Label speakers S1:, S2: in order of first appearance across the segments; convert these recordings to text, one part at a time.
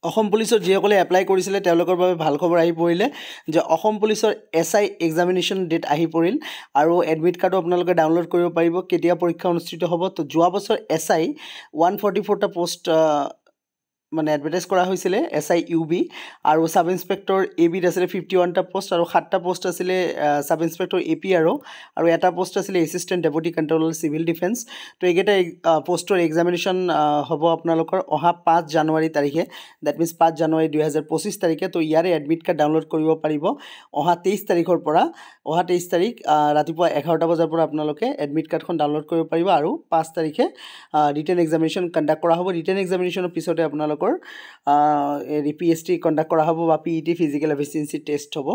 S1: অসম পুলিচৰ যিসকলে এপ্লাই কৰিছিলে তেওঁলোকৰ বাবে ভাল খবৰ আহি পৰিলে যে অসম পুলিচৰ SI এক্সামিনেশ্যন ডেট আহি পৰিল আৰু এডমিট কাৰ্ডো আপোনালোকে ডাউনলোড কৰিব পাৰিব কেতিয়া পৰীক্ষা অনুষ্ঠিত হ'ব তো যোৱা বছৰ SI 144টা পোষ্ট মানে এডভাৰটাইজ কৰা হৈছিলে SI UB আৰু সাব ইন্সপেক্টৰ ABত আছিলে 51টা পোষ্ট আৰু 7টা পোষ্ট আছিলে সাব ইন্সপেক্টৰ AP আৰু এটা পোষ্ট আছিলে assistant deputy controller civil defence তো এইকেইটা পোষ্টৰ এক্সামিনেশ্যন হ'ব আপোনালোকৰ অহা 5 জানুৱাৰী তাৰিখে দ্যাট মিন্স 5 জানুৱাৰী 2025 তাৰিখে তো ইয়াৰে এডমিট কাৰ্ড ডাউনলোড কৰিব পাৰিব অহা 23 তাৰিখৰ পৰা অহা 23 তাৰিখ ৰাতিপুৱা 11টা বজাৰ পৰা আপোনালোকে এডমিট কাৰ্ডখন ডাউনলোড কৰিব পাৰিব আৰু 5 তাৰিখে ৰিটেন এক্সামিনেশ্যন কণ্ডাক্ট কৰা হ'ব ৰিটেন এক্সামিনেশ্যনৰ পিছতে আপোনালোকৰ PST কণ্ডাক্ট কৰা হ'ব বা PET ফিজিকেল এফিচিয়েঞ্চি টেষ্ট হ'ব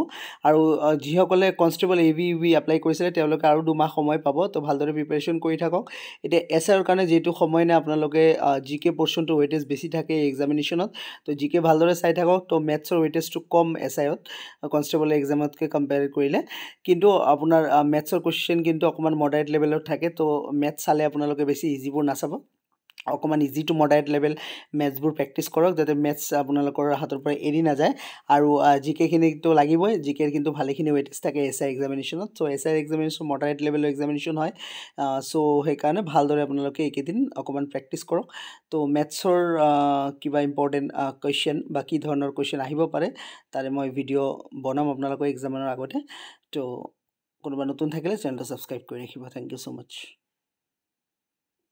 S1: আৰু যিসকলে কনষ্টেবল AV UV এপ্লাই কৰিছিলে তেওঁলোকে আৰু 2 মাহ সময় পাব তো ভালদৰে প্ৰিপাৰেশ্যন কৰি থাকক এতিয়া SIৰ কাৰণে যেটো সময় নাই আপোনালোকে GK পৰ্চনটো ওয়েটেজ বেছি থাকে এক্সামিনেশ্যনত তো GK ভালদৰে চাই থাকক তো মেথছৰ ওয়েটেজটো কম SIত কনষ্টেবল এক্সামতকৈ কম্পেয়াৰ কৰিলে কিন্তু আপোনাৰ মেথছৰ কোৱেশ্চন কিন্তু অকমান মডাৰেট লেভেলত থাকে তো মেথছ চালে আপোনালোকে বেছি ইজিবোৰ নাচাব অকমান ইজি টু মডাৰেট লেভেল মেথছবোৰ প্ৰেক্টিছ কৰক যাতে মেথছ আপোনালোকৰ হাতৰ পৰা এৰি নাযায় আৰু GK খিনিটো লাগিবই GK ৰ কিন্তু ভালেখিনি ওয়েটেজ থাকে SI এক্সামিনেশ্যনত সো SI এক্সামিনেশ্যন মডাৰেট লেভেলৰ এক্সামিনেশ্যন হয় সো সেইকাৰণে ভালদৰে আপোনালোকে এইকেইদিন অকমান প্ৰেক্টিছ কৰক তো মেথছৰ কিবা ইম্পৰ্টেণ্ট কোৱেশ্চন বা কি ধৰণৰ কোৱেশ্চন আহিব পাৰে তাৰে মই ভিডিঅ' বনাম আপোনালোকৰ এক্সামৰ আগতে তো কোনোবা নতুন থাকিলে চেনেলটো সাবস্ক্ৰাইব কৰি ৰাখিব থ্যাংক ইউ সো মাচ